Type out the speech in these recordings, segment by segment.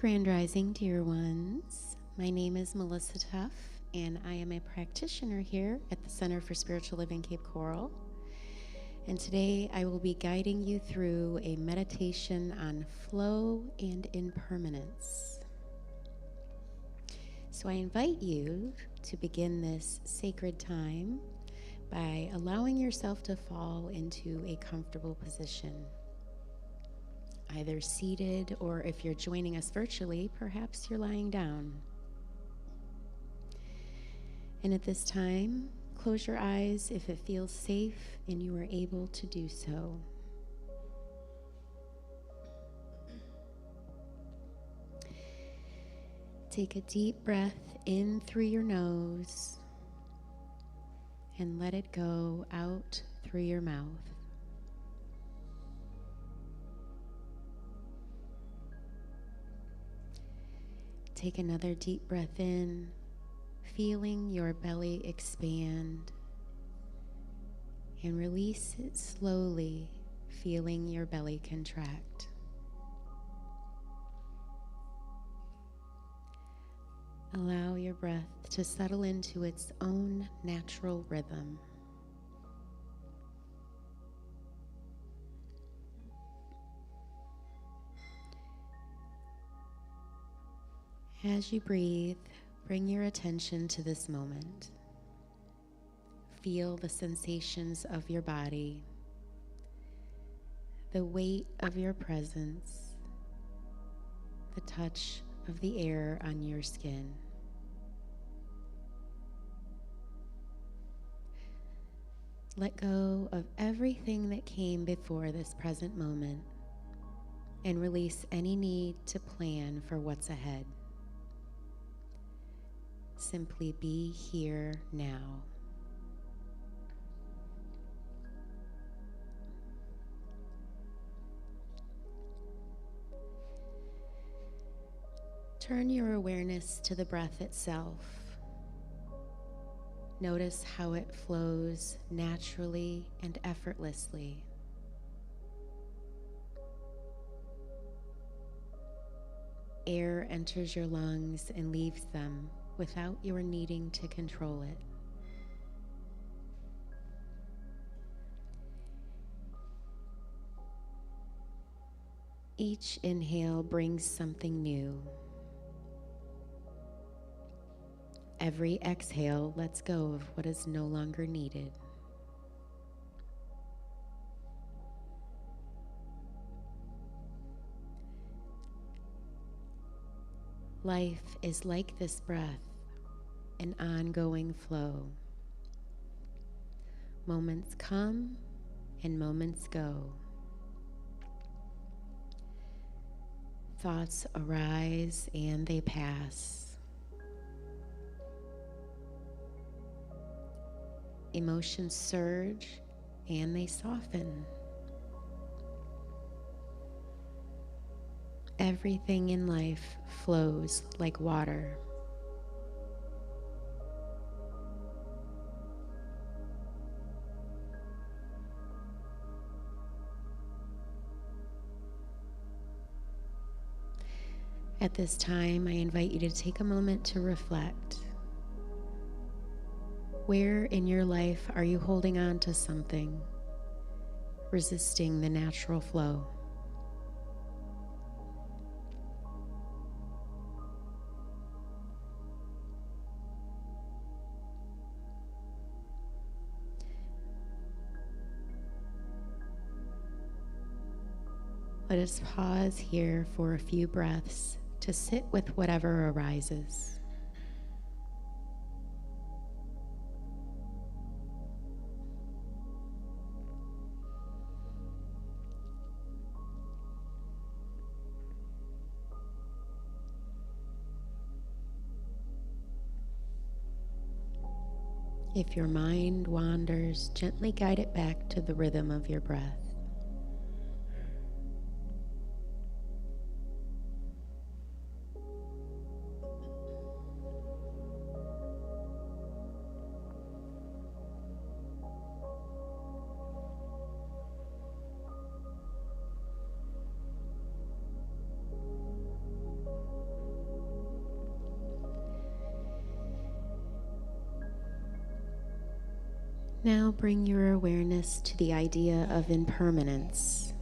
Grand Rising, dear ones. My name is Melissa Tuff, and I am a practitioner here at the Center for Spiritual Living Cape Coral. And today I will be guiding you through a meditation on flow and impermanence. So I invite you to begin this sacred time by allowing yourself to fall into a comfortable position. Either seated, or if you're joining us virtually, perhaps you're lying down. And at this time, close your eyes if it feels safe and you are able to do so. Take a deep breath in through your nose and let it go out through your mouth. Take another deep breath in, feeling your belly expand, and release it slowly, feeling your belly contract. Allow your breath to settle into its own natural rhythm. As you breathe, bring your attention to this moment. Feel the sensations of your body, the weight of your presence, the touch of the air on your skin. Let go of everything that came before this present moment and release any need to plan for what's ahead. Simply be here now. Turn your awareness to the breath itself. Notice how it flows naturally and effortlessly. Air enters your lungs and leaves them without your needing to control it. Each inhale brings something new. Every exhale lets go of what is no longer needed. Life is like this breath, an ongoing flow. Moments come and moments go. Thoughts arise and they pass. Emotions surge and they soften. Everything in life flows like water. At this time, I invite you to take a moment to reflect. Where in your life are you holding on to something, resisting the natural flow? Let us pause here for a few breaths to sit with whatever arises. If your mind wanders, gently guide it back to the rhythm of your breath. Now bring your awareness to the idea of impermanence.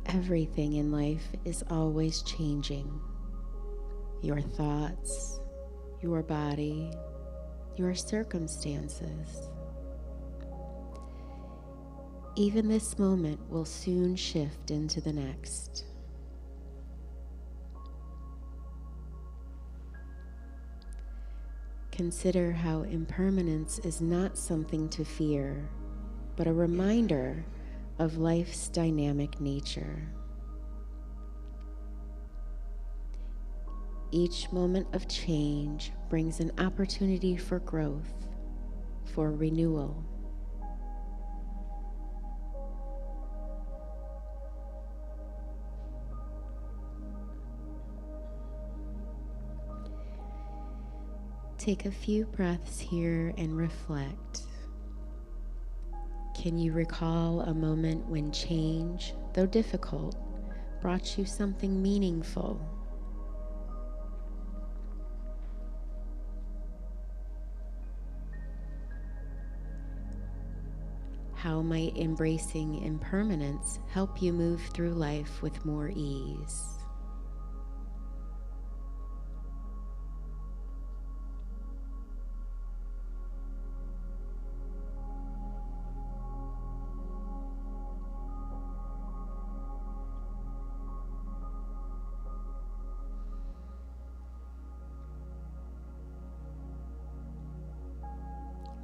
Everything in life is always changing. Your thoughts, your body, your circumstances. Even this moment will soon shift into the next. Consider how impermanence is not something to fear, but a reminder of life's dynamic nature. Each moment of change brings an opportunity for growth, for renewal. Take a few breaths here and reflect. Can you recall a moment when change, though difficult, brought you something meaningful? How might embracing impermanence help you move through life with more ease?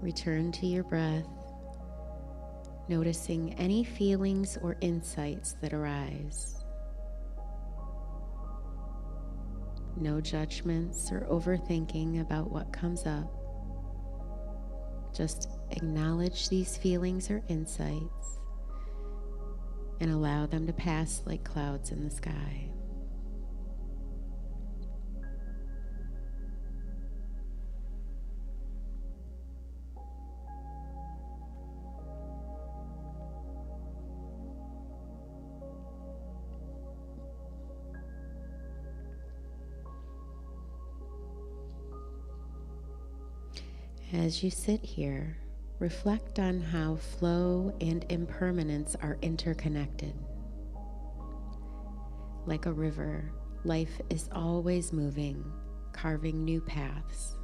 Return to your breath, noticing any feelings or insights that arise. No judgments or overthinking about what comes up. Just acknowledge these feelings or insights and allow them to pass like clouds in the sky. As you sit here, reflect on how flow and impermanence are interconnected. Like a river, life is always moving, carving new paths.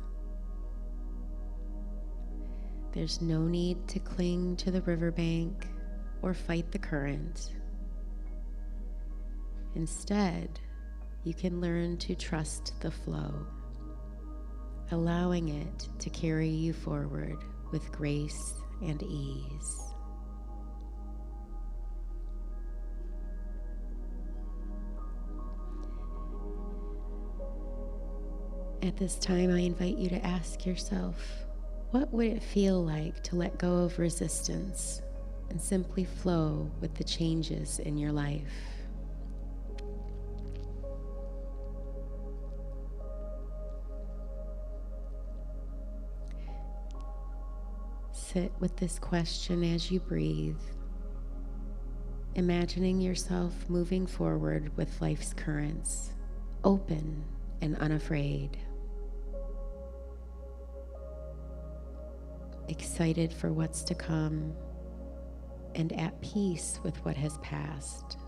There's no need to cling to the riverbank or fight the current. Instead, you can learn to trust the flow, allowing it to carry you forward with grace and ease. At this time, I invite you to ask yourself, what would it feel like to let go of resistance and simply flow with the changes in your life? Sit with this question as you breathe, imagining yourself moving forward with life's currents, open and unafraid, excited for what's to come, and at peace with what has passed.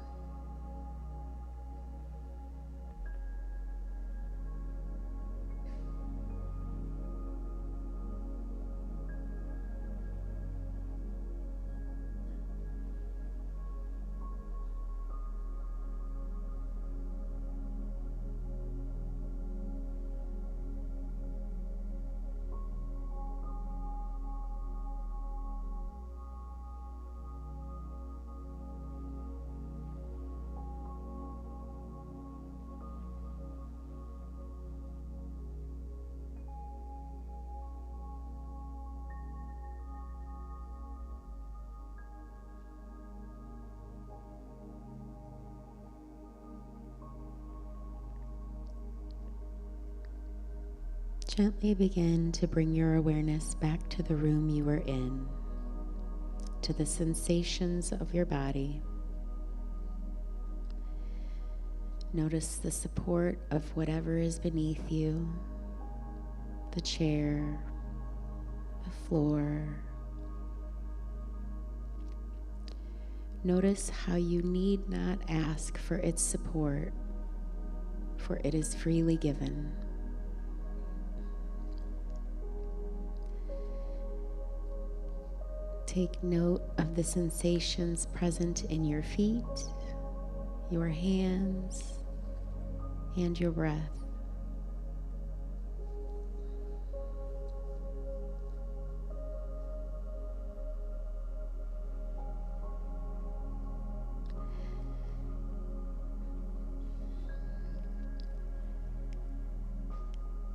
Gently begin to bring your awareness back to the room you were in, to the sensations of your body. Notice the support of whatever is beneath you, the chair, the floor. Notice how you need not ask for its support, for it is freely given. Take note of the sensations present in your feet, your hands, and your breath.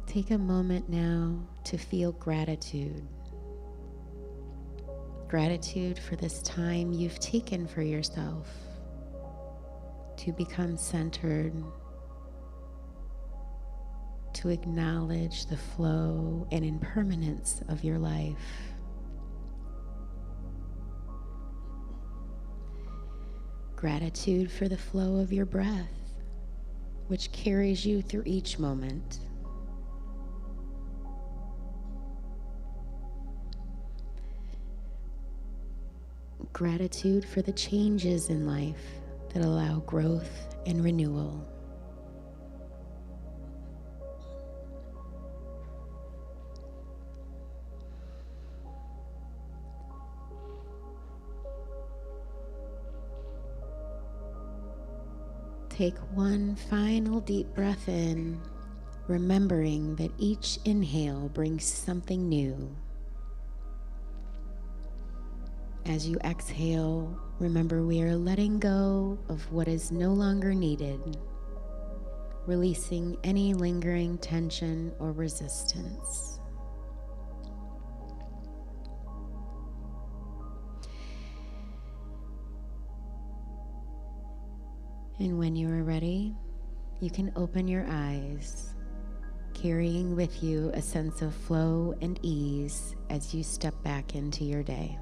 Take a moment now to feel gratitude. Gratitude for this time you've taken for yourself to become centered, to acknowledge the flow and impermanence of your life. Gratitude for the flow of your breath, which carries you through each moment. Gratitude for the changes in life that allow growth and renewal. Take one final deep breath in, remembering that each inhale brings something new. As you exhale, remember we are letting go of what is no longer needed, releasing any lingering tension or resistance. And when you are ready, you can open your eyes, carrying with you a sense of flow and ease as you step back into your day.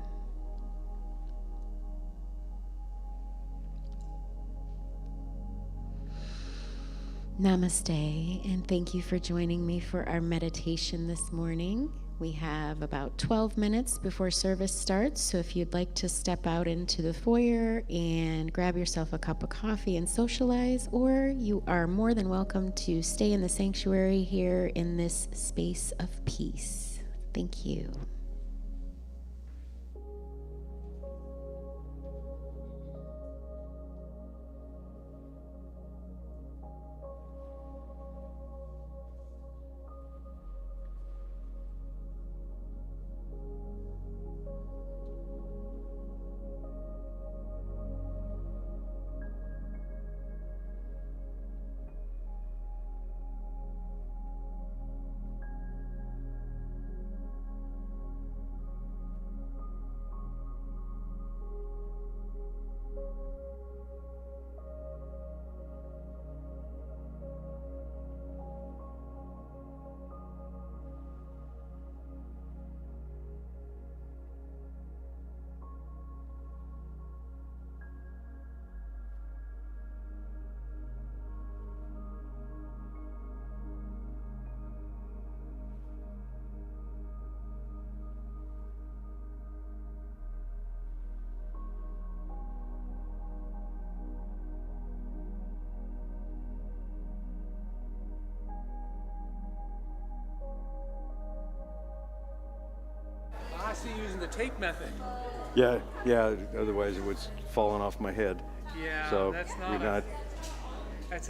Namaste, and thank you for joining me for our meditation this morning. We have about 12 minutes before service starts, so if you'd like to step out into the foyer and grab yourself a cup of coffee and socialize, or you are more than welcome to stay in the sanctuary here in this space of peace. Thank you. I see you using the tape method. Yeah. Otherwise, it was falling off my head. Yeah, So that's we're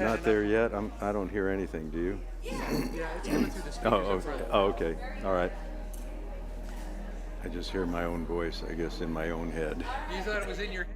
not there yet. I don't hear anything. Do you? Yeah, it's coming through the speakers in front. Okay. All right. I just hear my own voice, I guess, in my own head. You thought it was in your head?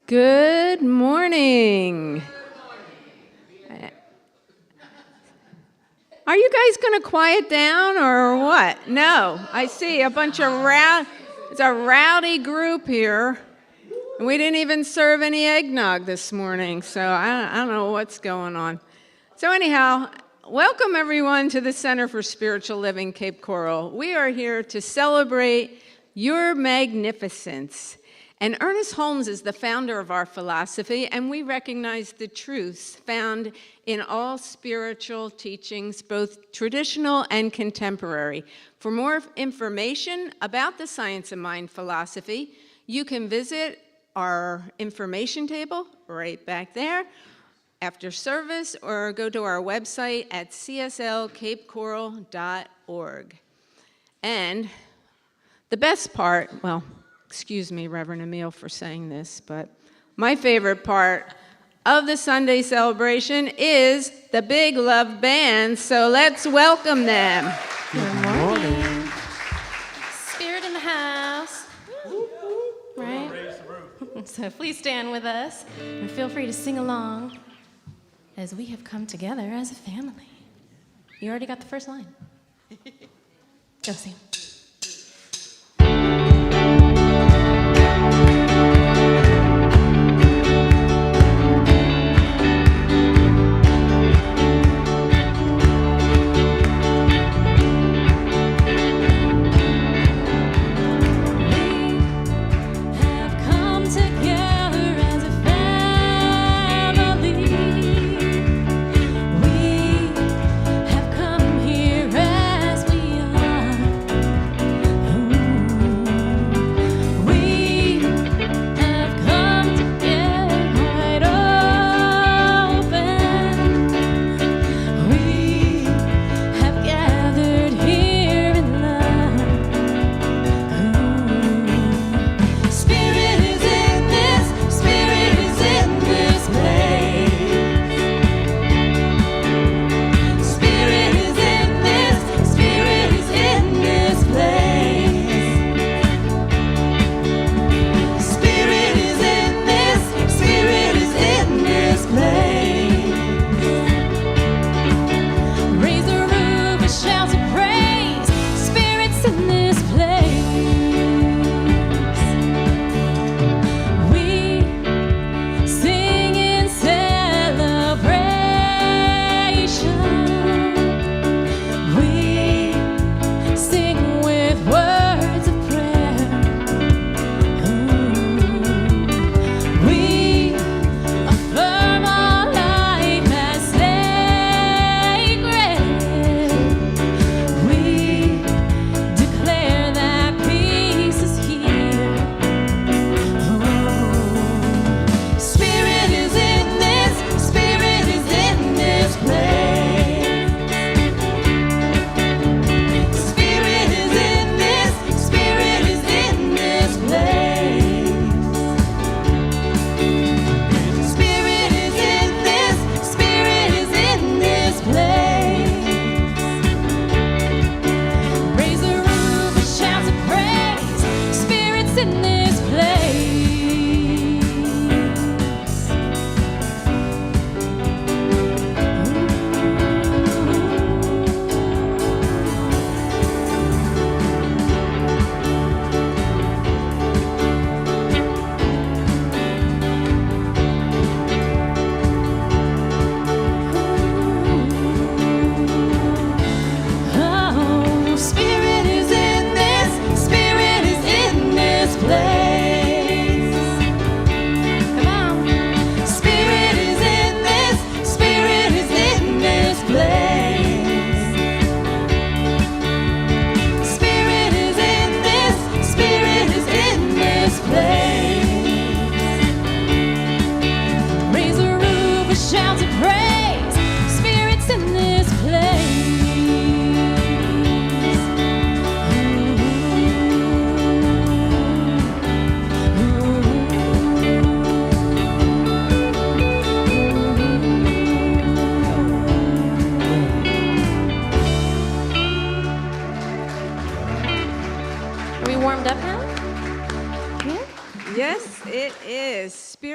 Good morning. Are you guys going to quiet down or what? No, I see a bunch of it's a rowdy group here. And we didn't even serve any eggnog this morning, so I don't know what's going on. So anyhow, welcome everyone to the Center for Spiritual Living Cape Coral. We are here to celebrate your magnificence. And Ernest Holmes is the founder of our philosophy, and we recognize the truths found in all spiritual teachings, both traditional and contemporary. For more information about the Science of Mind philosophy, you can visit our information table right back there after service, or go to our website at cslcapecoral.org. And the best part, well, excuse me, Reverend Emil, for saying this, but my favorite part of the Sunday celebration is the Big Love Band, so let's welcome them. Good morning. Spirit in the house. Right? So please stand with us and feel free to sing along as we have come together as a family. You already got the first line. Go sing.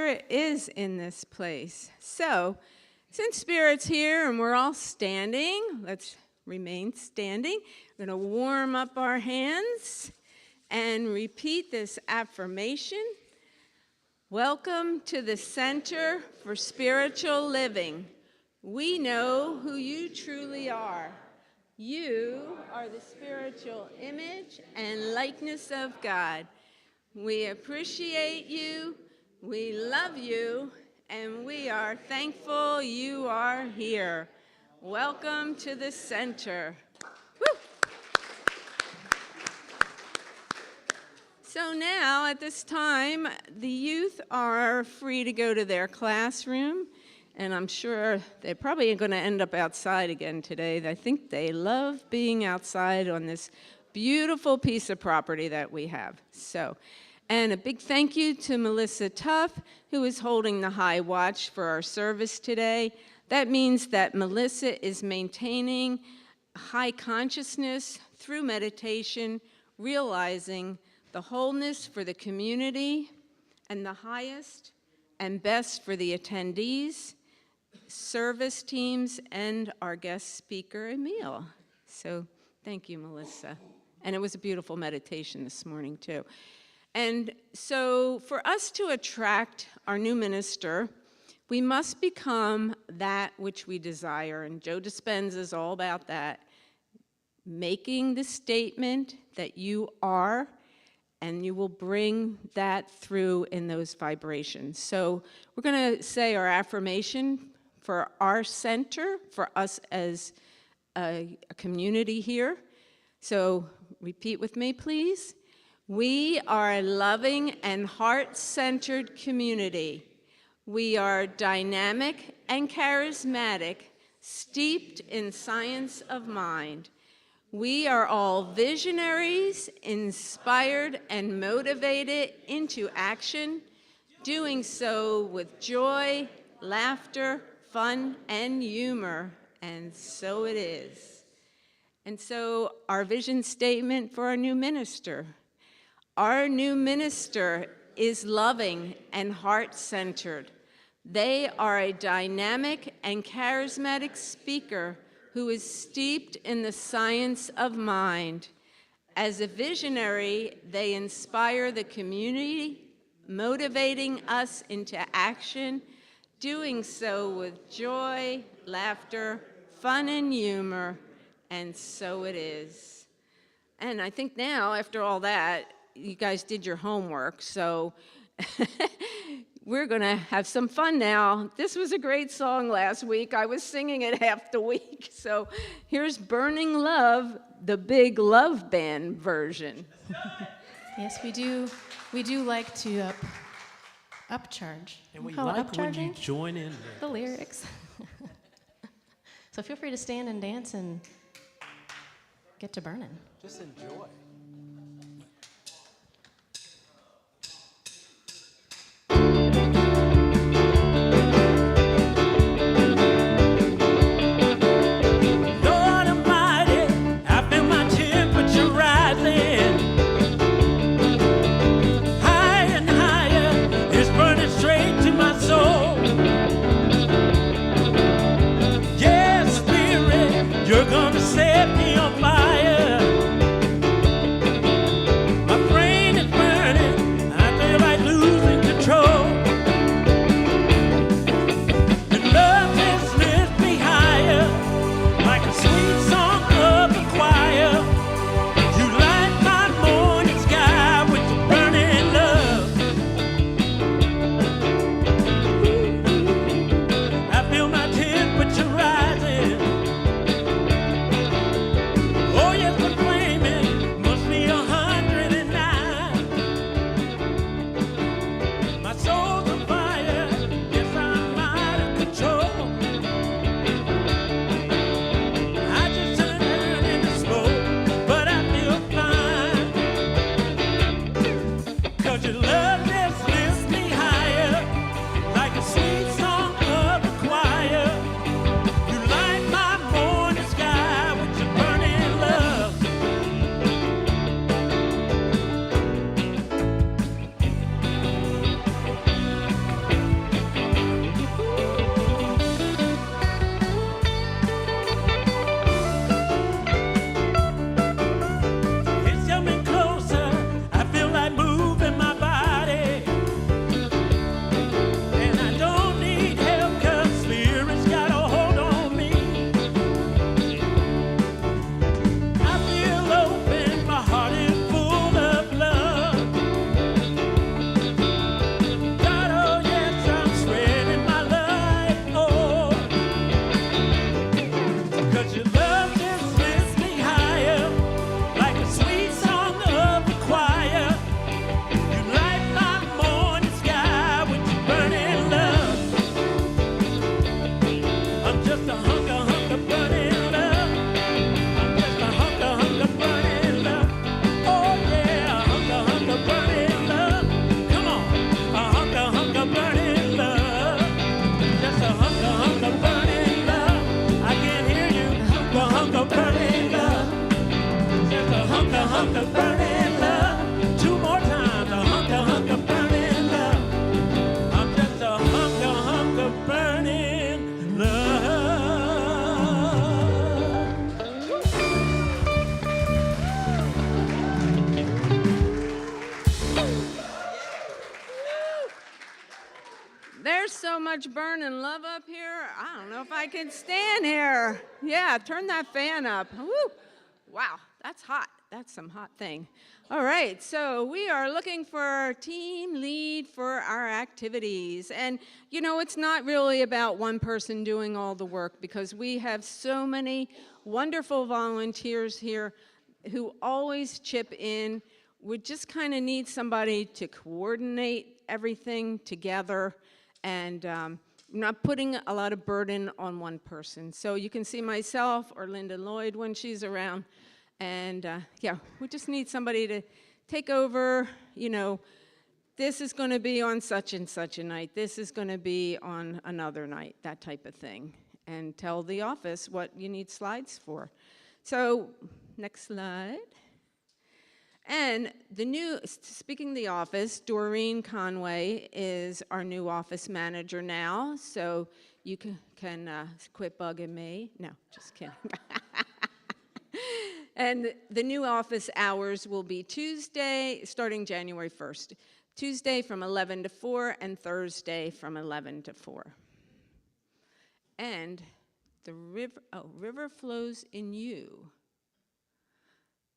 Spirit is in this place. So, since Spirit's here and we're all standing, let's remain standing. We're going to warm up our hands and repeat this affirmation. Welcome to the Center for Spiritual Living. We know who you truly are. You are the spiritual image and likeness of God. We appreciate you, we love you, and we are thankful you are here. Welcome to the center. Woo! So now, at this time, the youth are free to go to their classroom, and I'm sure they're probably going to end up outside again today. I think they love being outside on this beautiful piece of property that we have. And a big thank you to Melissa Tuff, who is holding the high watch for our service today. That means that Melissa is maintaining high consciousness through meditation, realizing the wholeness for the community and the highest and best for the attendees, service teams, and our guest speaker, Emil. So thank you, Melissa. And it was a beautiful meditation this morning, too. And so for us to attract our new minister, we must become that which we desire. And Joe Dispenza is all about that. Making the statement that you are, and you will bring that through in those vibrations. So we're going to say our affirmation for our center, for us as a community here. So repeat with me, please. We are a loving and heart-centered community. We are dynamic and charismatic, steeped in science of mind. We are all visionaries, inspired and motivated into action, doing so with joy, laughter, fun, and humor, and so it is. And so our vision statement for our new minister. Our new minister is loving and heart-centered. They are a dynamic and charismatic speaker who is steeped in the science of mind. As a visionary, they inspire the community, motivating us into action, doing so with joy, laughter, fun, and humor, and so it is. And I think now, after all that, you guys did your homework, so we're going to have some fun now. This was a great song last week. I was singing it half the week. So here's Burning Love, the big love band version. Yes, we do. We do like to upcharge. And we Call it like when you upcharging? join in there. The lyrics. So feel free to stand and dance and get to burning. Just enjoy. You're gonna set me on fire. here. I don't know if I can stand here. Yeah, turn that fan up. Woo. Wow, that's hot. That's some hot thing. All right, so we are looking for team lead for our activities. And, you know, it's not really about one person doing all the work because we have so many wonderful volunteers here who always chip in. We just kind of need somebody to coordinate everything together and not putting a lot of burden on one person. So you can see myself or Linda Lloyd when she's around. And yeah, we just need somebody to take over, you know, this is going to be on such and such a night. This is going to be on another night, that type of thing. And tell the office what you need slides for. So next slide. And speaking of the office, Doreen Conway is our new office manager now. So you can quit bugging me. No, just kidding. And the new office hours will be Tuesday, starting January 1st. Tuesday from 11 to 4 and Thursday from 11 to 4. And the river flows in you.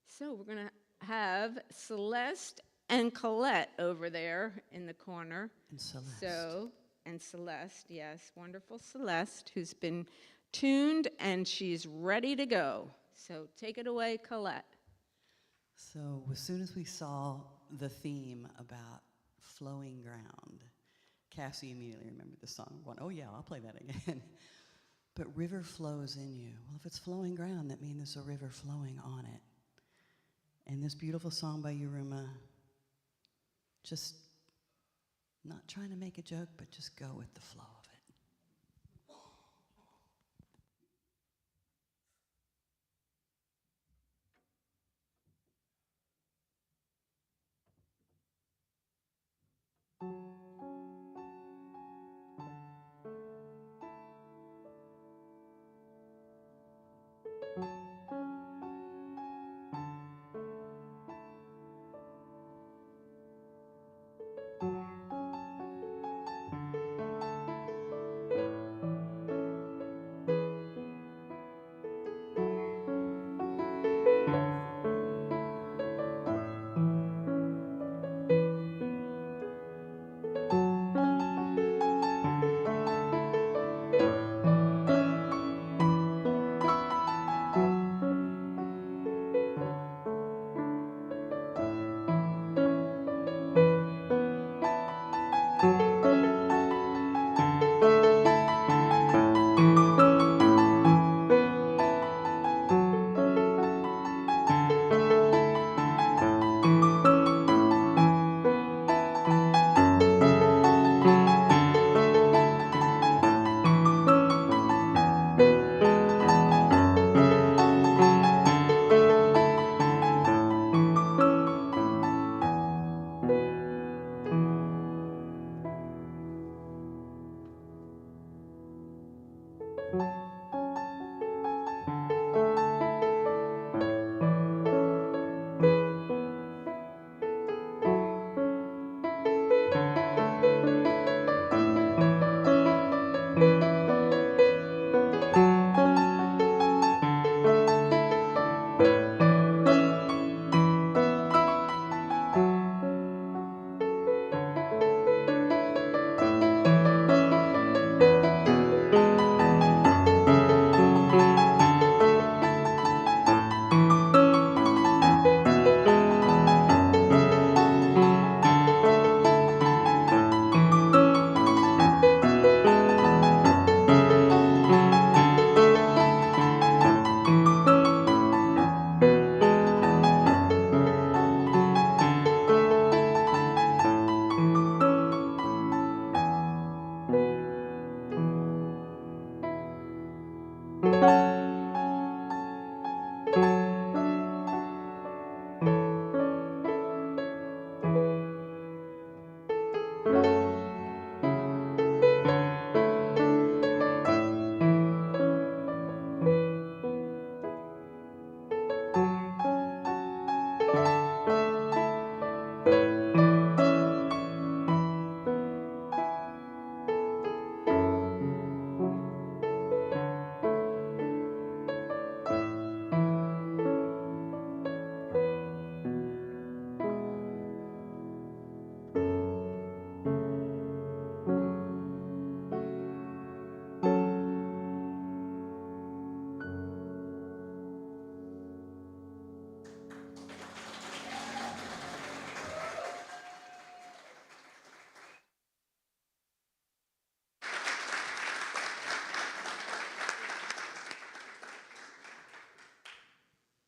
So we're going to have Celeste and Colette over there in the corner. And Celeste. And Celeste, yes, wonderful Celeste, who's been tuned and she's ready to go. So take it away, Colette. So as soon as we saw the theme about flowing ground, Cassie immediately remembered the song. Going, oh yeah, I'll play that again. But river flows in you. Well, if it's flowing ground, that means there's a river flowing on it. And this beautiful song by Yuruma, just not trying to make a joke, but just go with the flow of it.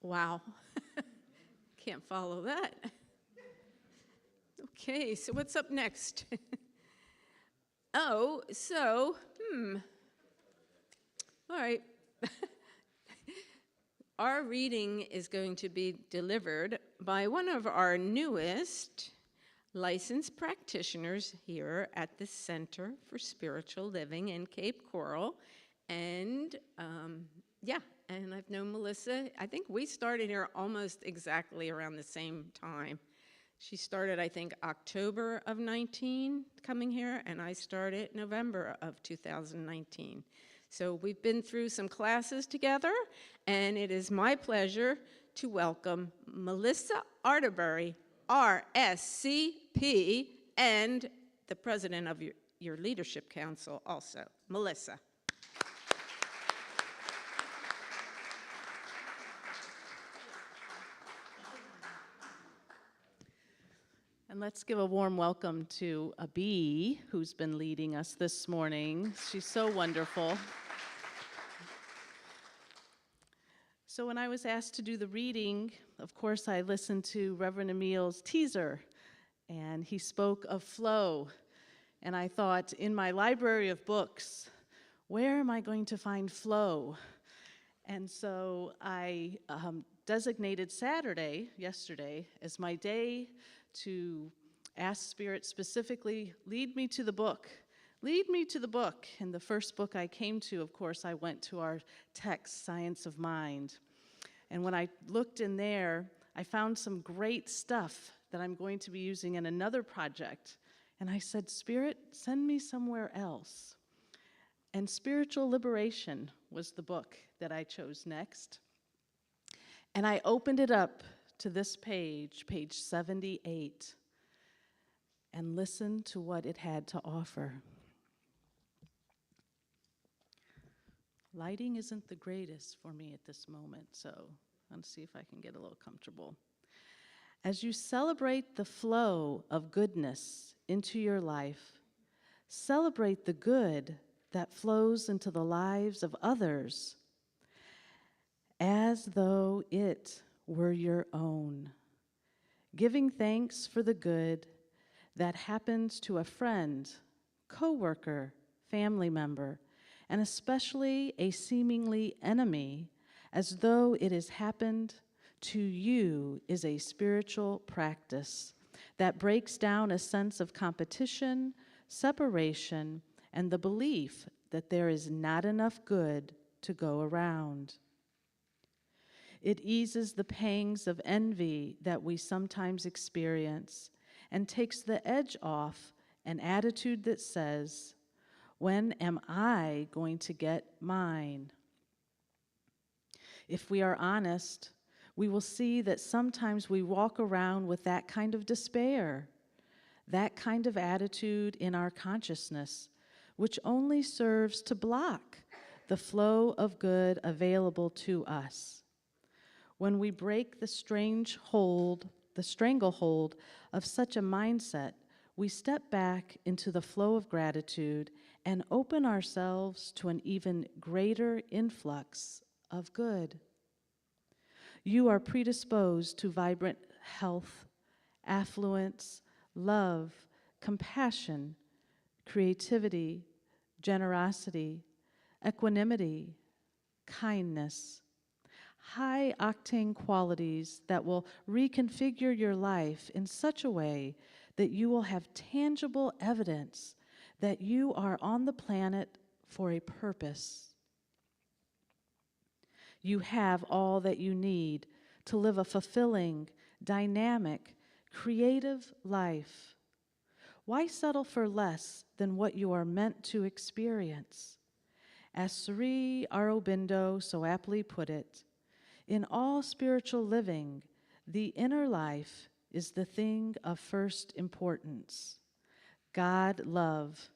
Wow. Can't follow that. Okay, so what's up next? All right. Our reading is going to be delivered by one of our newest licensed practitioners here at the Center for Spiritual Living in Cape Coral. And and I've known Melissa, I think we started here almost exactly around the same time. She started, I think, October of 19 coming here, and I started November of 2019. So we've been through some classes together, and it is my pleasure to welcome Melissa Arterbury, RSCP, and the president of your leadership council also. Melissa. And let's give a warm welcome to Abby, who's been leading us this morning. She's so wonderful. So when I was asked to do the reading, of course, I listened to Reverend Emil's teaser, and he spoke of flow. And I thought, in my library of books, where am I going to find flow? And so I designated Saturday, yesterday, as my day to ask Spirit specifically, lead me to the book. Lead me to the book. And the first book I came to, of course, I went to our text, Science of Mind. And when I looked in there, I found some great stuff that I'm going to be using in another project. And I said, Spirit, send me somewhere else. And Spiritual Liberation was the book that I chose next. And I opened it up to this page, page 78, and listened to what it had to offer. Lighting isn't the greatest for me at this moment, so I'll see if I can get a little comfortable. As you celebrate the flow of goodness into your life, celebrate the good that flows into the lives of others as though it were your own, giving thanks for the good that happens to a friend, coworker, family member, and especially a seemingly enemy, as though it has happened to you, is a spiritual practice that breaks down a sense of competition, separation, and the belief that there is not enough good to go around. It eases the pangs of envy that we sometimes experience and takes the edge off an attitude that says, when am I going to get mine? If we are honest, we will see that sometimes we walk around with that kind of despair, that kind of attitude in our consciousness, which only serves to block the flow of good available to us. When we break the stranglehold of such a mindset, we step back into the flow of gratitude and open ourselves to an even greater influx of good. You are predisposed to vibrant health, affluence, love, compassion, creativity, generosity, equanimity, kindness, high-octane qualities that will reconfigure your life in such a way that you will have tangible evidence that you are on the planet for a purpose. You have all that you need to live a fulfilling, dynamic, creative life. Why settle for less than what you are meant to experience? As Sri Aurobindo so aptly put it, in all spiritual living, the inner life is the thing of first importance. God love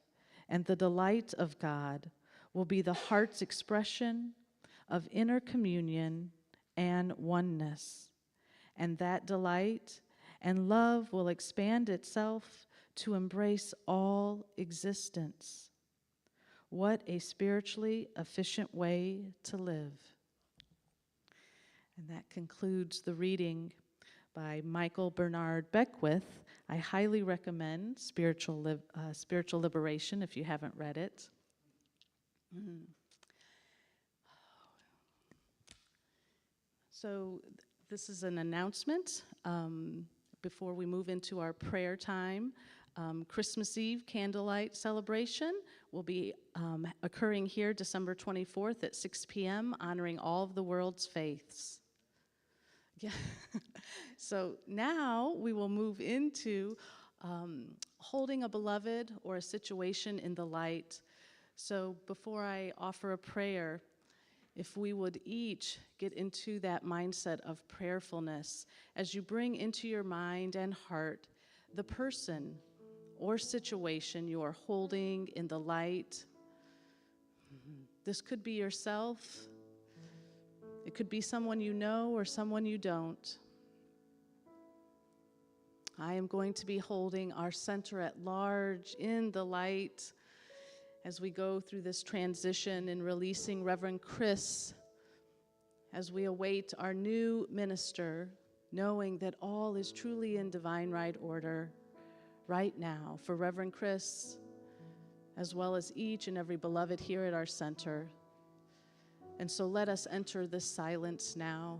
and the delight of God will be the heart's expression of inner communion and oneness. And that delight and love will expand itself to embrace all existence. What a spiritually efficient way to live. And that concludes the reading by Michael Bernard Beckwith. I highly recommend Spiritual Liberation if you haven't read it. So this is an announcement before we move into our prayer time. Christmas Eve candlelight celebration will be occurring here December 24th at 6 p.m., honoring all of the world's faiths. Yeah. So now we will move into holding a beloved or a situation in the light. So before I offer a prayer, if we would each get into that mindset of prayerfulness as you bring into your mind and heart the person or situation you are holding in the light. This could be yourself. It could be someone you know or someone you don't. I am going to be holding our center at large in the light as we go through this transition and releasing Reverend Chris as we await our new minister, knowing that all is truly in divine right order right now for Reverend Chris, as well as each and every beloved here at our center. And so let us enter this silence now.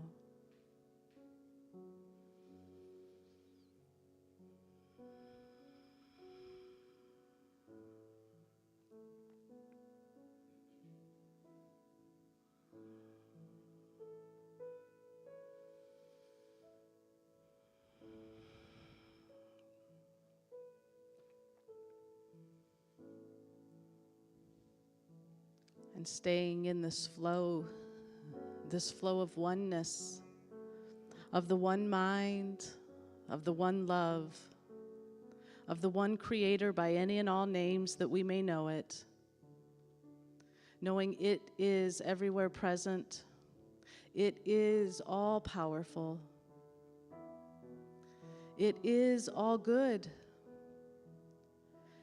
And staying in this flow of oneness, of the one mind, of the one love, of the one creator by any and all names that we may know it, knowing it is everywhere present, it is all powerful, it is all good,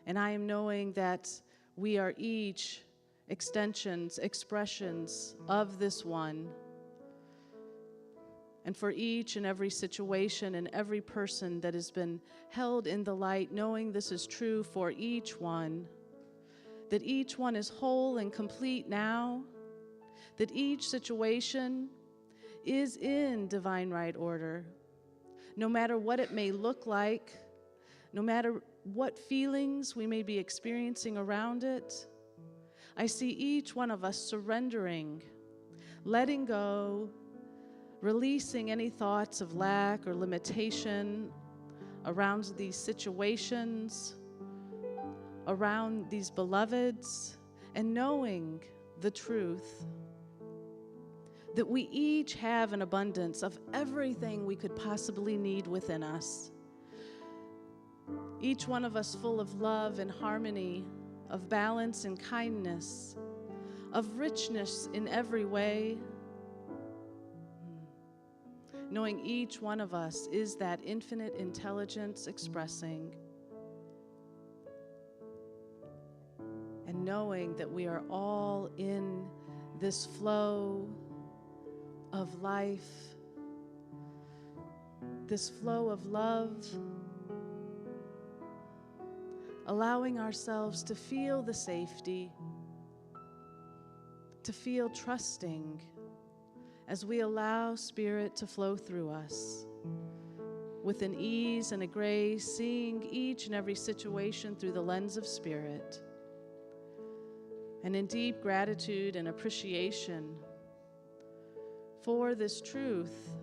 and I am knowing that we are each extensions, expressions of this one. And for each and every situation and every person that has been held in the light, knowing this is true for each one, that each one is whole and complete now, that each situation is in divine right order, no matter what it may look like, no matter what feelings we may be experiencing around it. I see each one of us surrendering, letting go, releasing any thoughts of lack or limitation around these situations, around these beloveds, and knowing the truth that we each have an abundance of everything we could possibly need within us. Each one of us full of love and harmony, of balance and kindness, of richness in every way, knowing each one of us is that infinite intelligence expressing, and knowing that we are all in this flow of life, this flow of love, allowing ourselves to feel the safety, to feel trusting as we allow Spirit to flow through us with an ease and a grace, seeing each and every situation through the lens of Spirit, and in deep gratitude and appreciation for this truth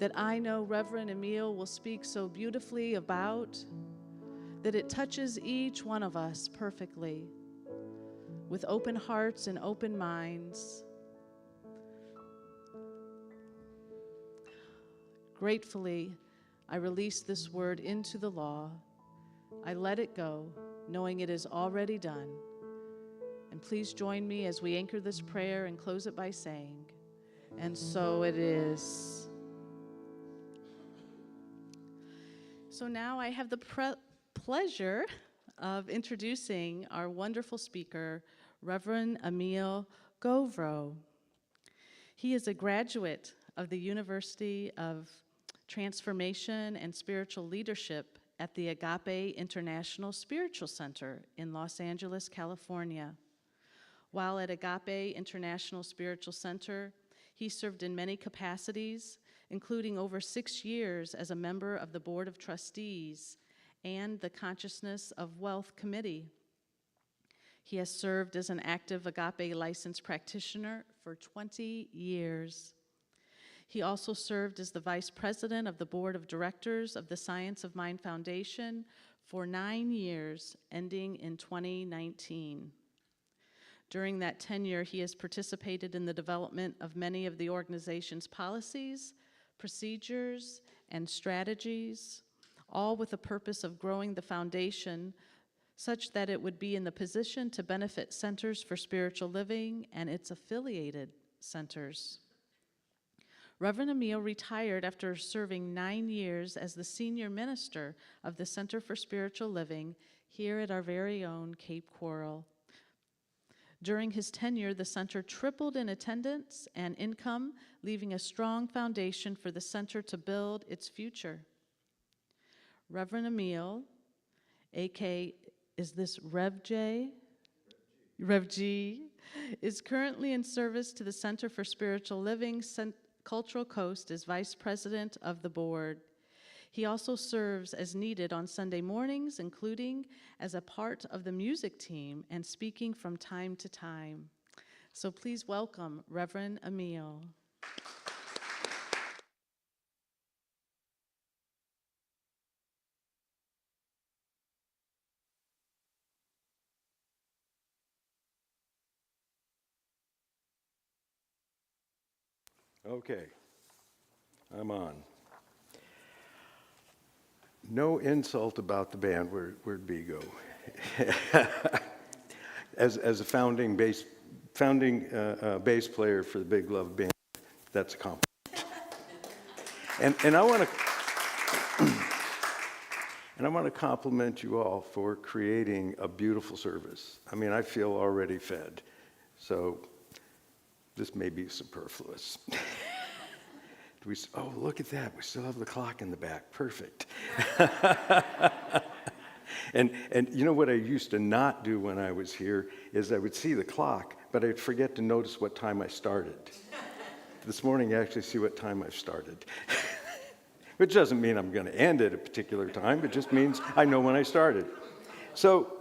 that I know Reverend Emil will speak so beautifully about, that it touches each one of us perfectly with open hearts and open minds. Gratefully, I release this word into the law. I let it go, knowing it is already done. And please join me as we anchor this prayer and close it by saying, and so it is. So now I have the pleasure of introducing our wonderful speaker, Reverend Emil Govro. He is a graduate of the University of Transformation and Spiritual Leadership at the Agape International Spiritual Center in Los Angeles, California. While at Agape International Spiritual Center, he served in many capacities, including over 6 years as a member of the Board of Trustees and the Consciousness of Wealth Committee. He has served as an active Agape licensed practitioner for 20 years. He also served as the vice president of the board of directors of the Science of Mind Foundation for 9 years, ending in 2019. During that tenure, he has participated in the development of many of the organization's policies, procedures, and strategies, all with the purpose of growing the foundation such that it would be in the position to benefit Centers for Spiritual Living and its affiliated centers. Reverend Emil retired after serving 9 years as the senior minister of the Center for Spiritual Living here at our very own Cape Coral. During his tenure, the center tripled in attendance and income, leaving a strong foundation for the center to build its future. Reverend Emil, a.k.a. is this Rev J? Rev G, is currently in service to the Center for Spiritual Living Cultural Coast as vice president of the board. He also serves as needed on Sunday mornings, including as a part of the music team and speaking from time to time. So please welcome Reverend Emil. Okay, I'm on. No insult about the band. Where'd B go? As a founding bass player for the Big Love Band, that's a compliment. And I want to compliment you all for creating a beautiful service. I mean, I feel already fed, so this may be superfluous. Oh, look at that. We still have the clock in the back. Perfect. And you know what I used to not do when I was here is I would see the clock, but I'd forget to notice what time I started. This morning I actually see what time I've started. Which doesn't mean I'm going to end at a particular time. It just means I know when I started. So,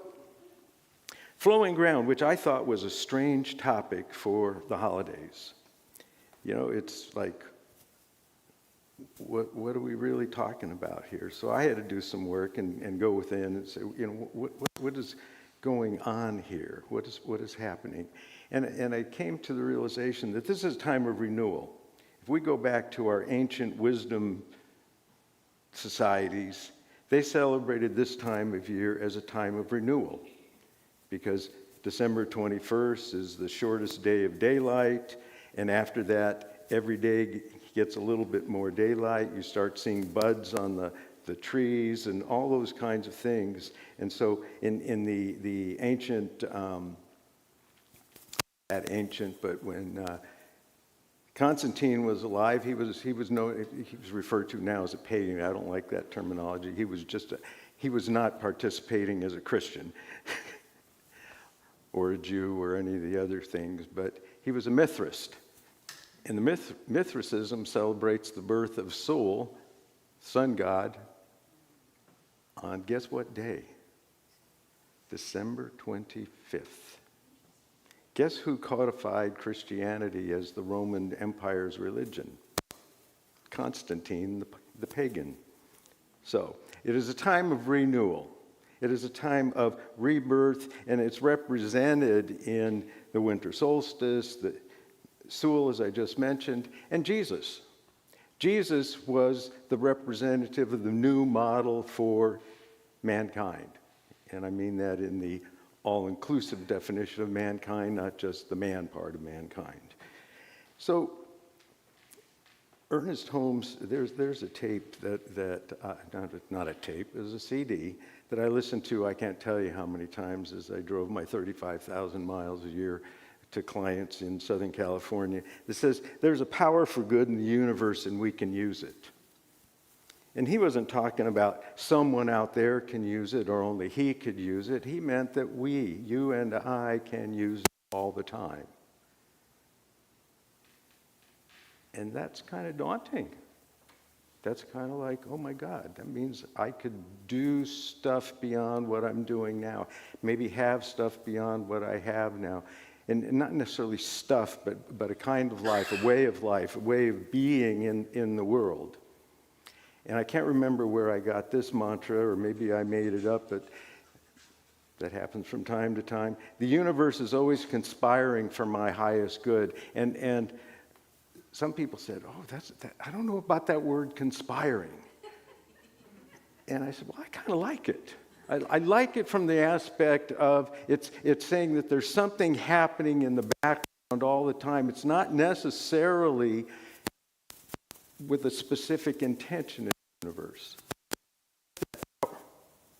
flowing ground, which I thought was a strange topic for the holidays. You know, it's like, what are we really talking about here? So I had to do some work and go within and say, you know, what is going on here? What is happening? And I came to the realization that this is a time of renewal. If we go back to our ancient wisdom societies, they celebrated this time of year as a time of renewal because December 21st is the shortest day of daylight, and after that, every day gets a little bit more daylight. You start seeing buds on the trees and all those kinds of things. And so in the ancient, but when Constantine was alive, he was referred to now as a pagan. I don't like that terminology. He was not participating as a Christian or a Jew or any of the other things, but he was a Mithrist. And the Mithricism celebrates the birth of Sol, sun god, on guess what day? December 25th. Guess who codified Christianity as the Roman Empire's religion? Constantine, the pagan. So, it is a time of renewal. It is a time of rebirth, and it's represented in the winter solstice, the Sol, as I just mentioned, and Jesus. Jesus was the representative of the new model for mankind. And I mean that in the all-inclusive definition of mankind, not just the man part of mankind. So, Ernest Holmes, there's a tape not a tape, it was a CD that I listened to, I can't tell you how many times as I drove my 35,000 miles a year to clients in Southern California that says there's a power for good in the universe and we can use it. And he wasn't talking about someone out there can use it or only he could use it. He meant that we, you and I, can use it all the time. And that's kind of daunting. That's kind of like, oh my God, that means I could do stuff beyond what I'm doing now. Maybe have stuff beyond what I have now. And not necessarily stuff, but a kind of life, a way of being in the world. And I can't remember where I got this mantra, or maybe I made it up, but that happens from time to time. The universe is always conspiring for my highest good. And some people said, I don't know about that word conspiring. And I said, well, I kind of like it. I like it from the aspect of it's saying that there's something happening in the background all the time. It's not necessarily with a specific intention in the universe.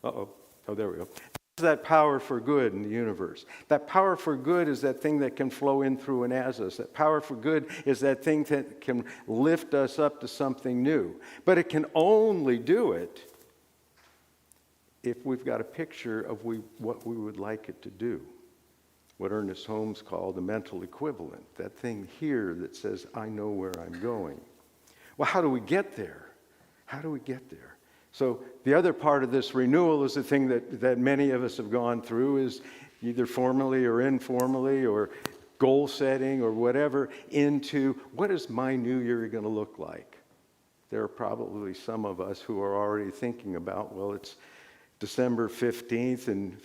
Oh, there we go. That power for good in the universe. That power for good is that thing that can flow in through and as us. That power for good is that thing that can lift us up to something new. But it can only do it if we've got a picture of what we would like it to do. What Ernest Holmes called the mental equivalent. That thing here that says, I know where I'm going. Well, how do we get there? How do we get there? So the other part of this renewal is the thing that many of us have gone through, is either formally or informally or goal setting or whatever, into what is my new year going to look like? There are probably some of us who are already thinking about, well, it's December 15th and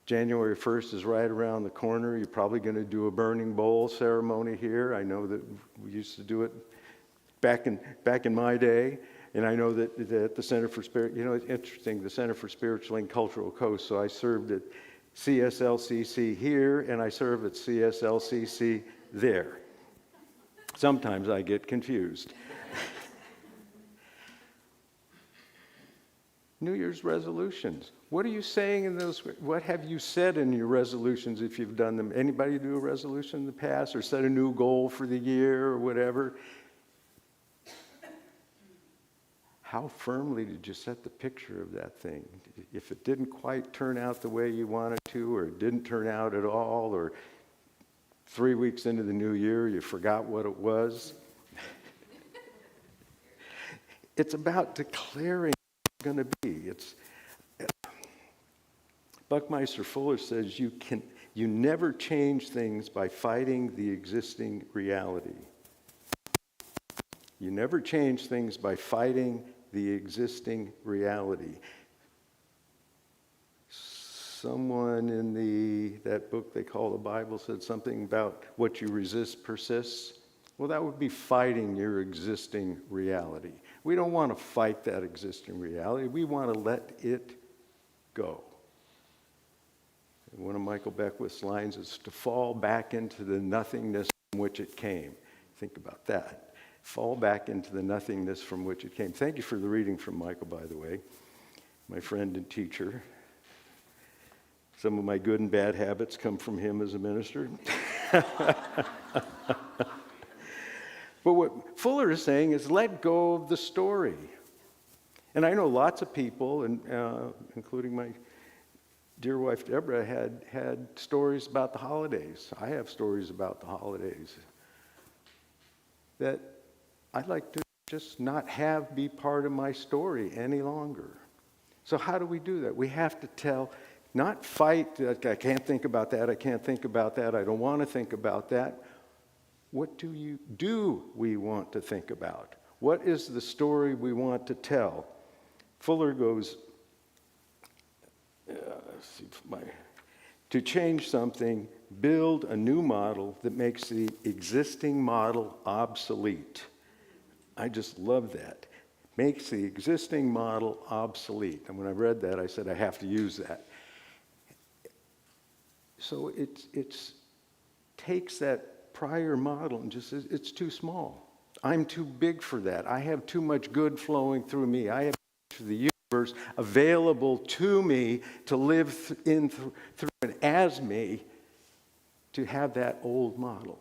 January 1st is right around the corner. You're probably going to do a burning bowl ceremony here. I know that we used to do it back in my day. And I know that the Center for it's interesting, the Center for Spiritual and Cultural Coast. So I served at CSLCC here, and I serve at CSLCC there. Sometimes I get confused. New Year's resolutions. What are you saying in those? What have you said in your resolutions if you've done them? Anybody do a resolution in the past or set a new goal for the year or whatever? How firmly did you set the picture of that thing? If it didn't quite turn out the way you wanted to, or it didn't turn out at all, or 3 weeks into the new year you forgot what it was. It's about declaring what it's going to be. Buckminster Fuller says you never change things by fighting the existing reality. You never change things by fighting the existing reality. Someone in that book they call the Bible said something about what you resist persists. Well, that would be fighting your existing reality. We don't want to fight that existing reality. We want to let it go. And one of Michael Beckwith's lines is to fall back into the nothingness from which it came. Think about that. Fall back into the nothingness from which it came. Thank you for the reading from Michael, by the way, my friend and teacher. Some of my good and bad habits come from him as a minister. But what Fuller is saying is let go of the story. And I know lots of people, and including my dear wife Deborah, had stories about the holidays. I have stories about the holidays that I'd like to just not be part of my story any longer. So how do we do that? We have to tell, not fight, I can't think about that, I can't think about that, I don't want to think about that. What do we want to think about? What is the story we want to tell? Fuller goes, to change something, build a new model that makes the existing model obsolete. I just love that. Makes the existing model obsolete. And when I read that, I said, I have to use that. So it takes that prior model and just says, it's too small. I'm too big for that. I have too much good flowing through me. I have too much of the universe available to me to live through and as me to have that old model.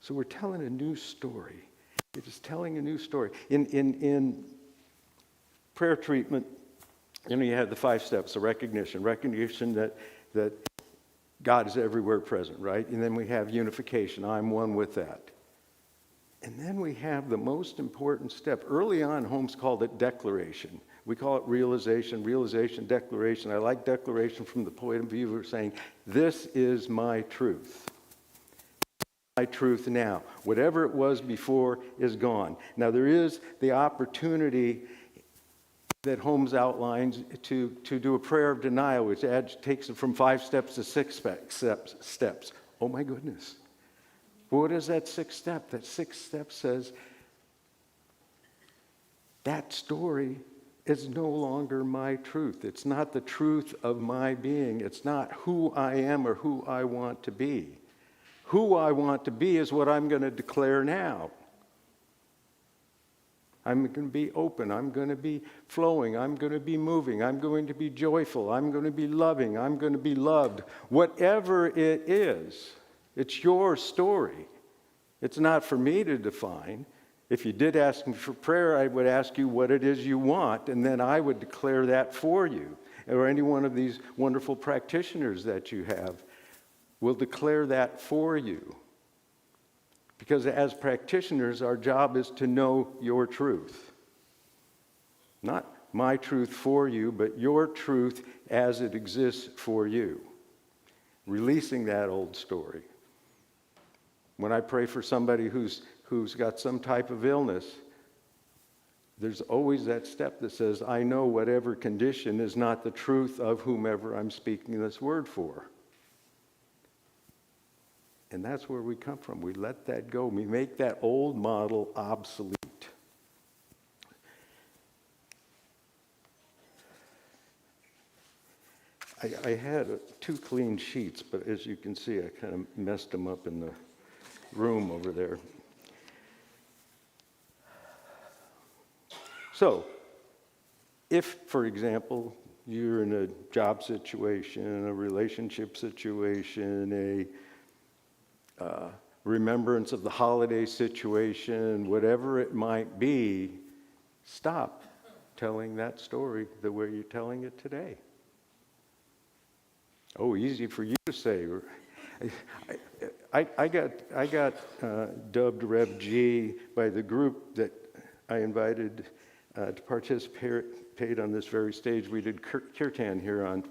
So we're telling a new story. It is telling a new story. In prayer treatment, you have the 5 steps of recognition that God is everywhere present, right? And then we have unification. I'm one with that. And then we have the most important step. Early on, Holmes called it declaration. We call it realization, declaration. I like declaration from the point of view of saying, this is my truth. My truth now. Whatever it was before is gone. Now, there is the opportunity that Holmes outlines to do a prayer of denial, which takes it from 5 steps to 6 steps. Oh, my goodness. What is that 6th step? That 6th step says, that story is no longer my truth. It's not the truth of my being. It's not who I am or who I want to be. Who I want to be is what I'm going to declare now. I'm going to be open. I'm going to be flowing. I'm going to be moving. I'm going to be joyful. I'm going to be loving. I'm going to be loved. Whatever it is, it's your story. It's not for me to define. If you did ask me for prayer, I would ask you what it is you want, and then I would declare that for you. Or any one of these wonderful practitioners that you have will declare that for you. Because as practitioners, our job is to know your truth. Not my truth for you, but your truth as it exists for you. Releasing that old story. When I pray for somebody who's got some type of illness, there's always that step that says, I know whatever condition is not the truth of whomever I'm speaking this word for. And that's where we come from. We let that go. We make that old model obsolete. I had 2 clean sheets, but as you can see, I kind of messed them up in the room over there. So, if, for example, you're in a job situation, a relationship situation, a remembrance of the holiday situation, whatever it might be, stop telling that story the way you're telling it today. Oh, easy for you to say. I got dubbed Rev G by the group that I invited to participate on this very stage. We did kirtan here on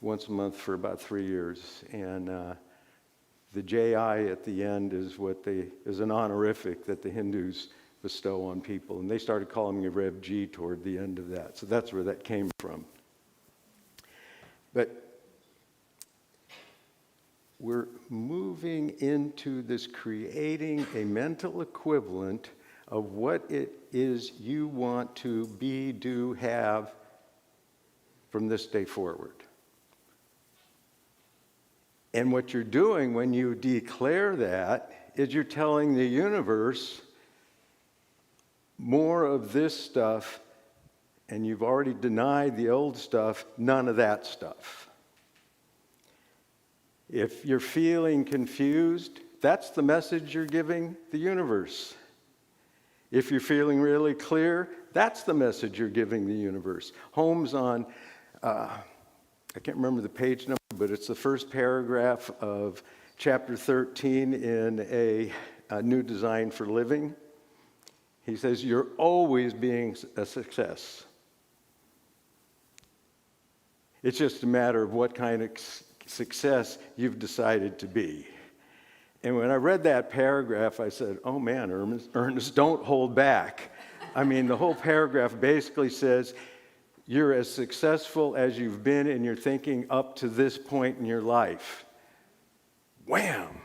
once a month for about 3 years, and the J.I. at the end is an honorific that the Hindus bestow on people, and they started calling me Rev G toward the end of that. So that's where that came from. But we're moving into this creating a mental equivalent of what it is you want to be, do, have from this day forward. And what you're doing when you declare that is you're telling the universe more of this stuff, and you've already denied the old stuff, none of that stuff. If you're feeling confused, that's the message you're giving the universe. If you're feeling really clear, that's the message you're giving the universe. Holmes on, I can't remember the page number, but it's the first paragraph of chapter 13 in a New Design for Living. He says, you're always being a success. It's just a matter of what kind of success you've decided to be. And when I read that paragraph, I said, oh man, Ernest, don't hold back. I mean, the whole paragraph basically says, you're as successful as you've been in your thinking up to this point in your life. Wham!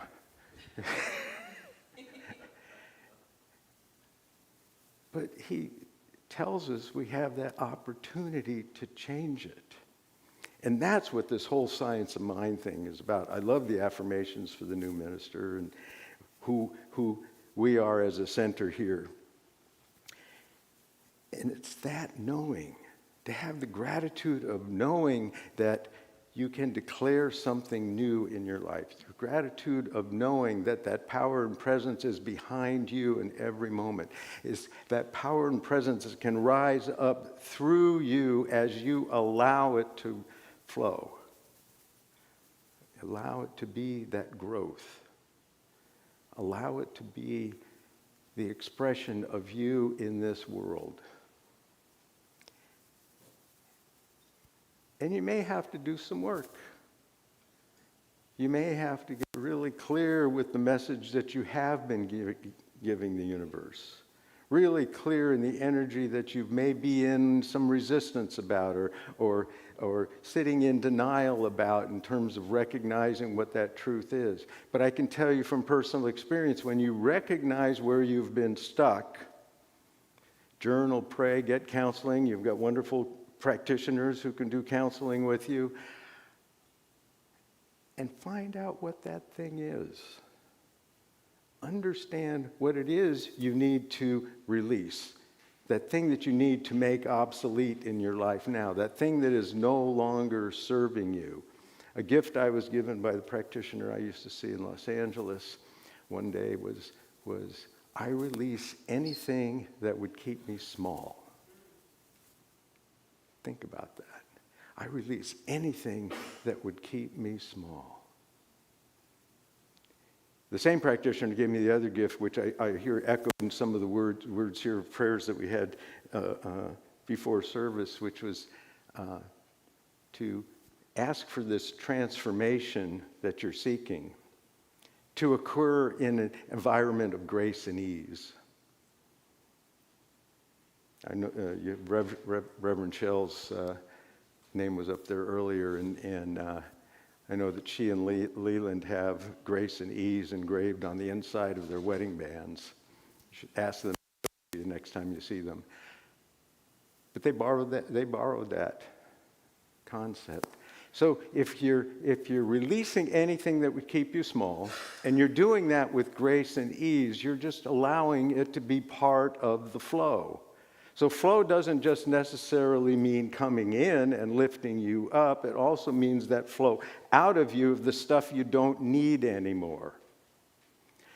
But he tells us we have that opportunity to change it. And that's what this whole science of mind thing is about. I love the affirmations for the new minister and who we are as a center here. And it's that knowing, to have the gratitude of knowing that you can declare something new in your life. Through gratitude of knowing that that power and presence is behind you in every moment. Is that power and presence can rise up through you as you allow it to flow. Allow it to be that growth. Allow it to be the expression of you in this world. And you may have to do some work. You may have to get really clear with the message that you have been giving the universe. Really clear in the energy that you may be in some resistance about or sitting in denial about in terms of recognizing what that truth is. But I can tell you from personal experience, when you recognize where you've been stuck, journal, pray, get counseling. You've got wonderful practitioners who can do counseling with you, and find out what that thing is. Understand what it is you need to release. That thing that you need to make obsolete in your life now. That thing that is no longer serving you. A gift I was given by the practitioner I used to see in Los Angeles one day was I release anything that would keep me small. Think about that. I release anything that would keep me small. The same practitioner gave me the other gift, which I hear echoed in some of the words here of prayers that we had before service, which was to ask for this transformation that you're seeking to occur in an environment of grace and ease. I know Reverend Shell's name was up there earlier, and I know that she and Leland have grace and ease engraved on the inside of their wedding bands. You should ask them the next time you see them. But they borrowed that concept. So if you're releasing anything that would keep you small, and you're doing that with grace and ease, you're just allowing it to be part of the flow. So flow doesn't just necessarily mean coming in and lifting you up. It also means that flow out of you of the stuff you don't need anymore.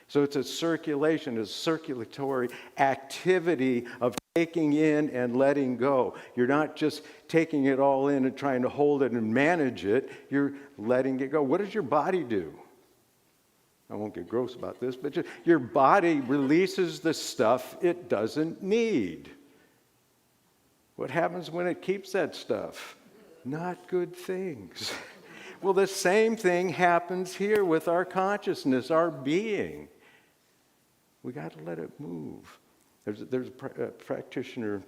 So it's a circulation, a circulatory activity of taking in and letting go. You're not just taking it all in and trying to hold it and manage it. You're letting it go. What does your body do? I won't get gross about this, but your body releases the stuff it doesn't need. What happens when it keeps that stuff? Not good things. Well, the same thing happens here with our consciousness, our being. We got to let it move. There's a practitioner.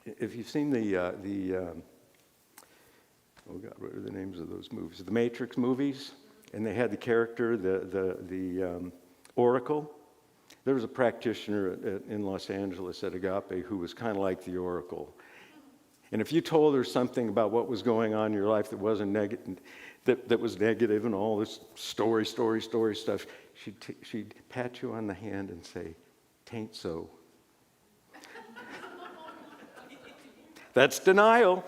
If you've seen oh God, what are the names of those movies? The Matrix movies, and they had the character, the Oracle. There was a practitioner in Los Angeles at Agape who was kind of like the Oracle. And if you told her something about what was going on in your life that wasn't negative, that was negative and all this story stuff, she'd pat you on the hand and say, "Tain't so." That's denial.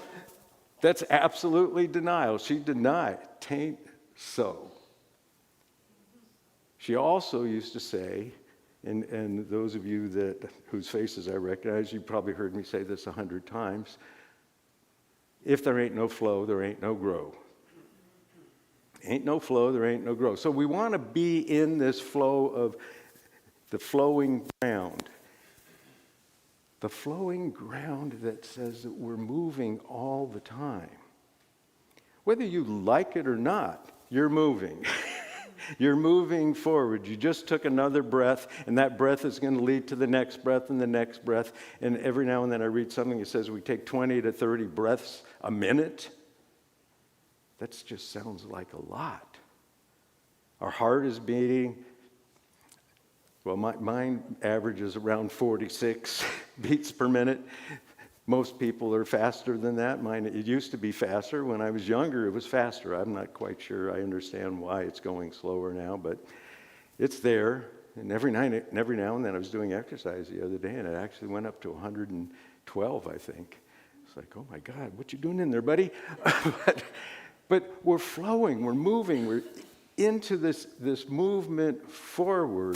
That's absolutely denial. She denied, "Tain't so." She also used to say, and those of you whose faces I recognize, you probably heard me say this 100 times. If there ain't no flow, there ain't no grow. Ain't no flow, there ain't no grow. So we want to be in this flow of the flowing ground. The flowing ground that says that we're moving all the time. Whether you like it or not, you're moving. You're moving forward. You just took another breath, and that breath is going to lead to the next breath and the next breath. And every now and then I read something that says we take 20 to 30 breaths a minute. That just sounds like a lot. Our heart is beating. Well, mine averages around 46 beats per minute. Most people are faster than that. It used to be faster. When I was younger, it was faster. I'm not quite sure I understand why it's going slower now, but it's there. And every now and then I was doing exercise the other day, and it actually went up to 112, I think. It's like, oh my God, what you doing in there, buddy? But we're flowing, we're moving, we're into this movement forward,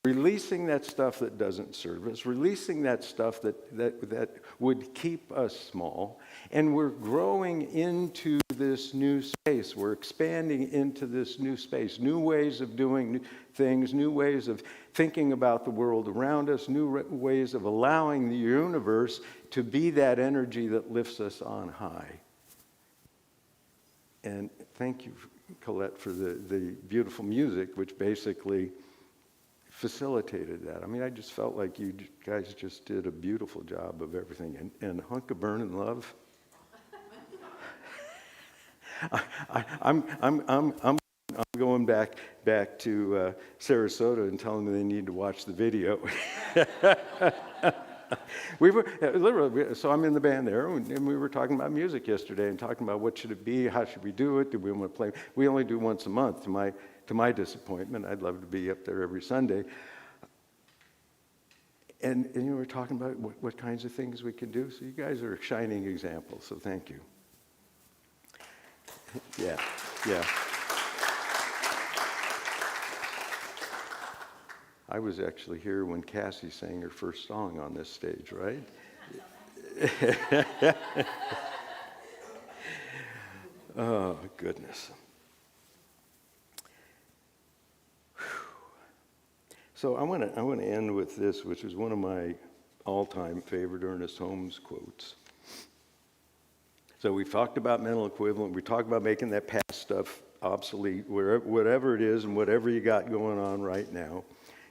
releasing that stuff that doesn't serve us, releasing that stuff that would keep us small, and we're growing into this new space. We're expanding into this new space, new ways of doing things, new ways of thinking about the world around us, new ways of allowing the universe to be that energy that lifts us on high. And thank you, Colette, for the beautiful music, which basically facilitated that. I mean, I just felt like you guys just did a beautiful job of everything. And Hunk of Burnin' Love. I'm going back to Sarasota and telling them they need to watch the video. We were literally, so I'm in the band there, and we were talking about music yesterday and talking about what should it be, how should we do it, do we want to play? We only do once a month, to my disappointment. I'd love to be up there every Sunday. And you know, we're talking about what kinds of things we can do. So you guys are a shining example, so thank you. Yeah. I was actually here when Cassie sang her first song on this stage, right? Oh, goodness. So I want to end with this, which is one of my all-time favorite Ernest Holmes quotes. So we've talked about mental equivalent. We talked about making that past stuff obsolete, whatever it is and whatever you got going on right now.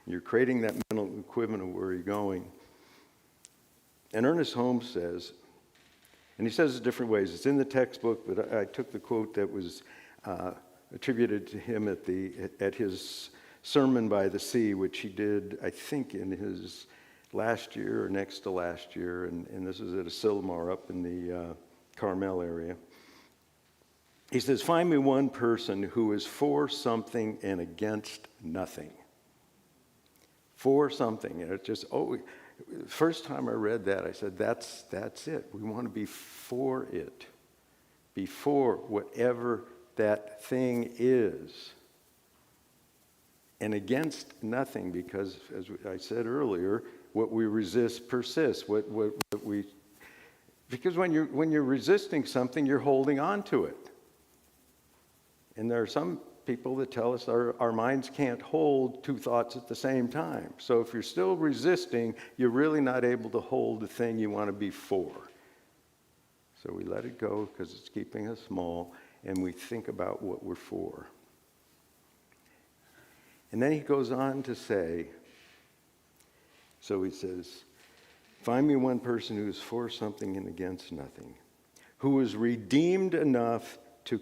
You're creating that mental equivalent of where you're going. And Ernest Holmes says, and he says it different ways. It's in the textbook, but I took the quote that was attributed to him at his sermon by the sea, which he did, I think, in his last year or next to last year. And this is at Asilomar up in the Carmel area. He says, "Find me one person who is for something and against nothing." For something. And it just, first time I read that, I said, that's it. We want to be for it. Before whatever that thing is. And against nothing, because as I said earlier, what we resist persists. Because when you're resisting something, you're holding on to it. And there are some people that tell us our minds can't hold two thoughts at the same time. So if you're still resisting, you're really not able to hold the thing you want to be for. So we let it go because it's keeping us small, and we think about what we're for. And then he goes on to say, so he says, "Find me one person who is for something and against nothing, who is redeemed enough to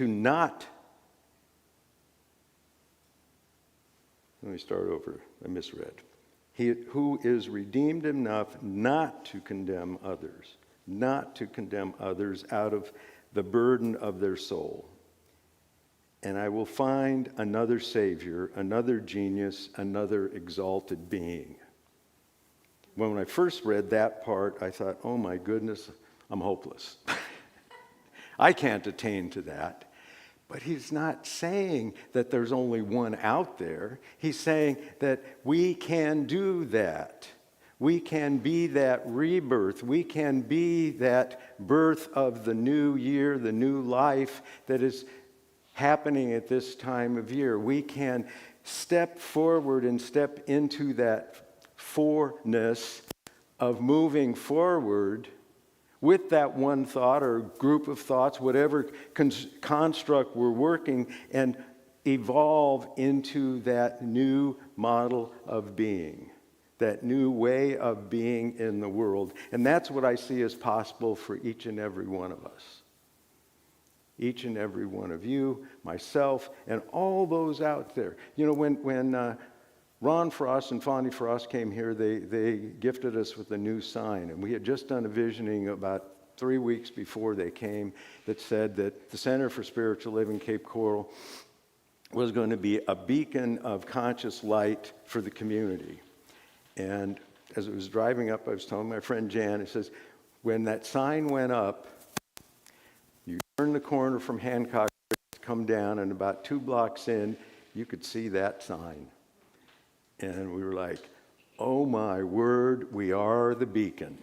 not." Let me start over. I misread. Who is redeemed enough not to condemn others out of the burden of their soul. And I will find another Savior, another genius, another exalted being. When I first read that part, I thought, oh my goodness, I'm hopeless. I can't attain to that. But he's not saying that there's only one out there. He's saying that we can do that. We can be that rebirth. We can be that birth of the new year, the new life that is happening at this time of year. We can step forward and step into that forness of moving forward with that one thought or group of thoughts, whatever construct we're working, and evolve into that new model of being, that new way of being in the world. And that's what I see as possible for each and every one of us. Each and every one of you, myself, and all those out there. You know, when Ron Frost and Fondy Frost came here, they gifted us with a new sign. And we had just done a visioning about 3 weeks before they came that said that the Center for Spiritual Living Cape Coral was going to be a beacon of conscious light for the community. And as I was driving up, I was telling my friend Jan, it says, when that sign went up, you turn turn the corner from Hancock, come down, and about 2 blocks in, you could see that sign. And we were like, oh my word, we are the beacon.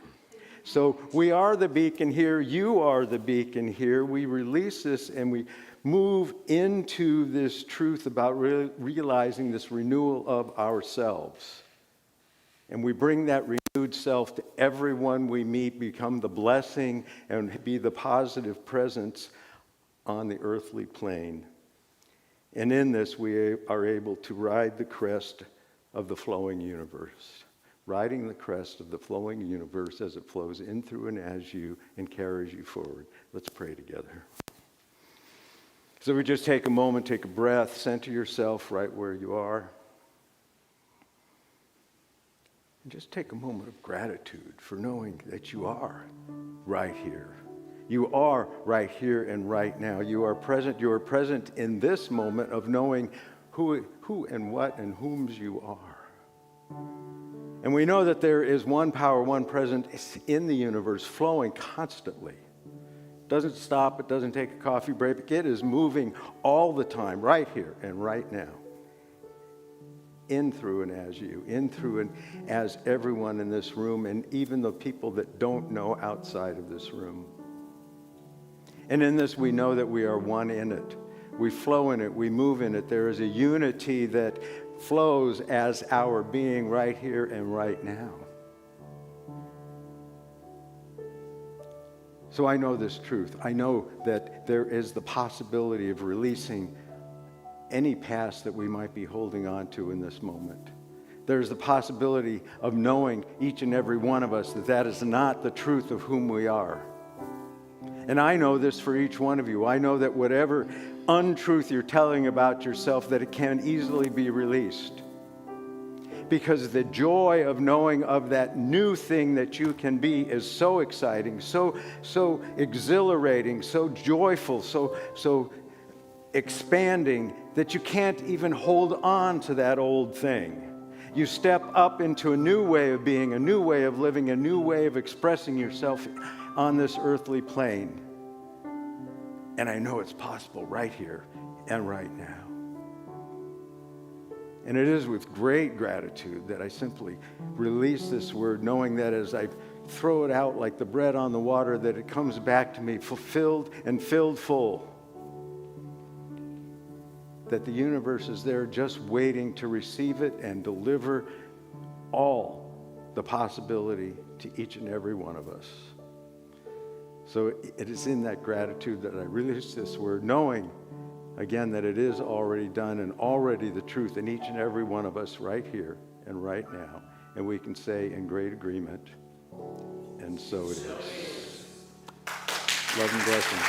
So we are the beacon here. You are the beacon here. We release this and we move into this truth about realizing this renewal of ourselves. And we bring that renewed self to everyone we meet, become the blessing and be the positive presence on the earthly plane. And in this, we are able to ride the crest of the flowing universe, riding the crest of the flowing universe as it flows in through and as you and carries you forward. Let's pray together. So we just take a moment, take a breath, center yourself right where you are. And just take a moment of gratitude for knowing that you are right here. You are right here and right now. You are present. You are present in this moment of knowing who and what and whom's you are. And we know that there is one power, one presence in the universe flowing constantly. It doesn't stop. It doesn't take a coffee break. It is moving all the time, right here and right now. In through and as you, in through and as everyone in this room, and even the people that don't know outside of this room. And in this, we know that we are one in it. We flow in it. We move in it. There is a unity that flows as our being right here and right now. So I know this truth. I know that there is the possibility of releasing any past that we might be holding on to in this moment. There's the possibility of knowing each and every one of us that that is not the truth of whom we are. And I know this for each one of you. I know that whatever untruth you're telling about yourself, that it can easily be released. Because the joy of knowing of that new thing that you can be is so exciting, so exhilarating, so joyful, so expanding that you can't even hold on to that old thing. You step up into a new way of being, a new way of living, a new way of expressing yourself on this earthly plane. And I know it's possible right here and right now. And it is with great gratitude that I simply release this word, knowing that as I throw it out like the bread on the water, that it comes back to me fulfilled and filled full. That the universe is there just waiting to receive it and deliver all the possibility to each and every one of us. So it is in that gratitude that I release this word, knowing, again, that it is already done and already the truth in each and every one of us right here and right now. And we can say in great agreement, and so it is. Love and blessings.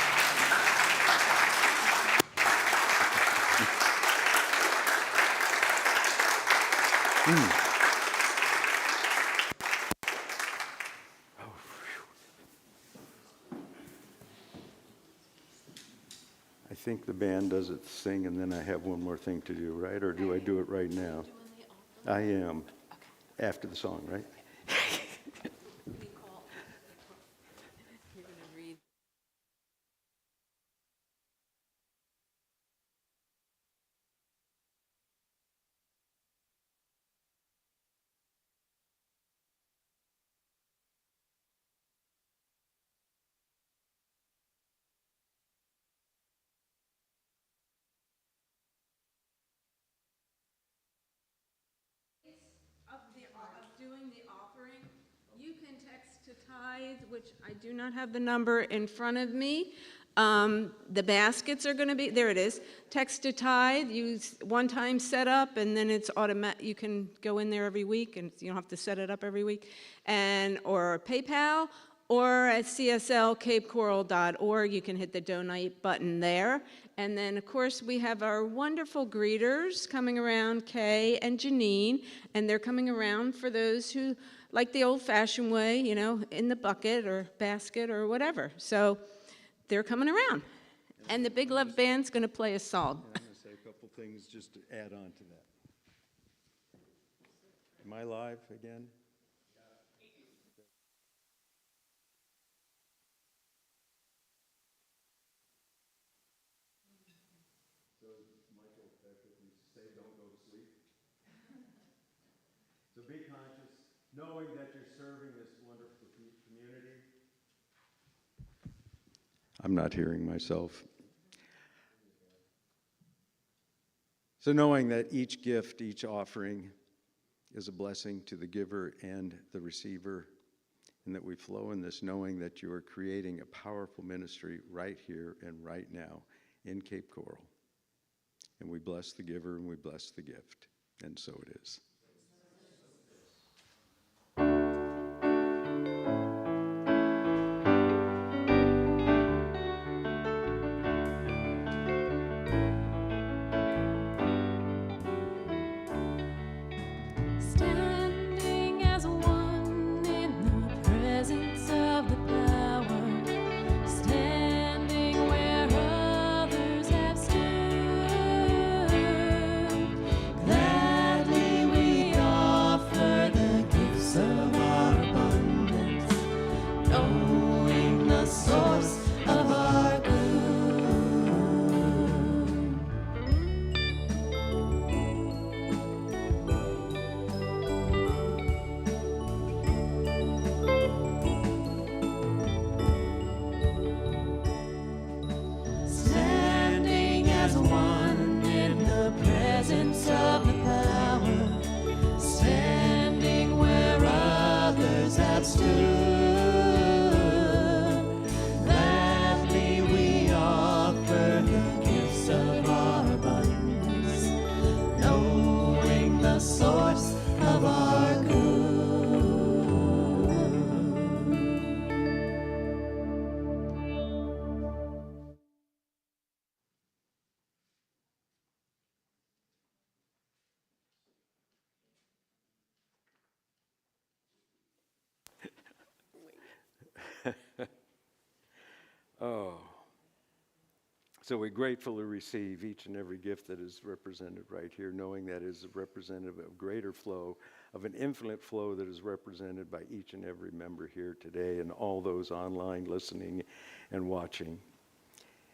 I think the band does its thing, and then I have one more thing to do, right? Or do I do it right now? I am. After the song, right? Of doing the offering, you can text to tithe, which I do not have the number in front of me. The baskets are going to be, there it is. Text to tithe, use one-time setup, and then it's automatic. You can go in there every week, and you don't have to set it up every week. Or PayPal, or at CSLCapeCoral.org, you can hit the donate button there. And then, of course, we have our wonderful greeters coming around, Kay and Janine, and they're coming around for those who like the old-fashioned way, you know, in the bucket or basket or whatever. So they're coming around. And the Big Love Band's going to play a song. I'm going to say a couple things just to add on to that. Am I live again? knowing that you're serving this wonderful community. I'm not hearing myself. So knowing that each gift, each offering is a blessing to the giver and the receiver, and that we flow in this knowing that you are creating a powerful ministry right here and right now in Cape Coral. And we bless the giver and we bless the gift. And so it is. Standing as one in the presence of the power, standing where others have stood. Gladly we offer the gifts of our abundance, knowing the source of our good. Standing as one in the presence of the power, standing where others have stood. Gladly we offer the gifts of our abundance, knowing the source of our good. Oh. So we gratefully receive each and every gift that is represented right here, knowing that is representative of greater flow, of an infinite flow that is represented by each and every member here today and all those online listening and watching.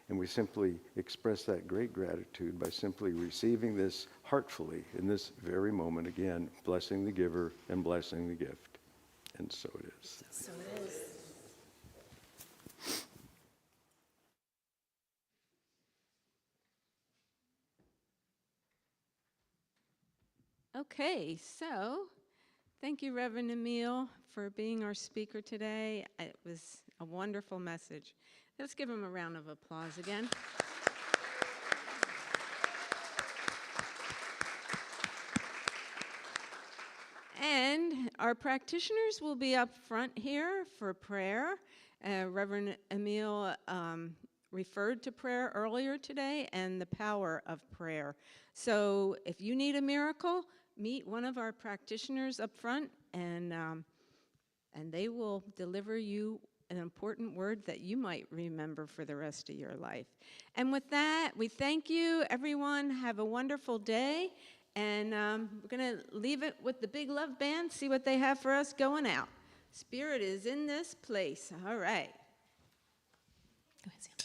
And we simply express that great gratitude by simply receiving this heartfully in this very moment, again, blessing the giver and blessing the gift. And so it is. So it is. Okay, so thank you, Reverend Emil, for being our speaker today. It was a wonderful message. Let's give him a round of applause again. And our practitioners will be up front here for prayer. Reverend Emil referred to prayer earlier today and the power of prayer. So if you need a miracle, meet one of our practitioners up front, and they will deliver you an important word that you might remember for the rest of your life. And with that, we thank you, everyone. Have a wonderful day. And we're going to leave it with the Big Love Band, see what they have for us going out. Spirit is in this place. All right. Go ahead, Sam.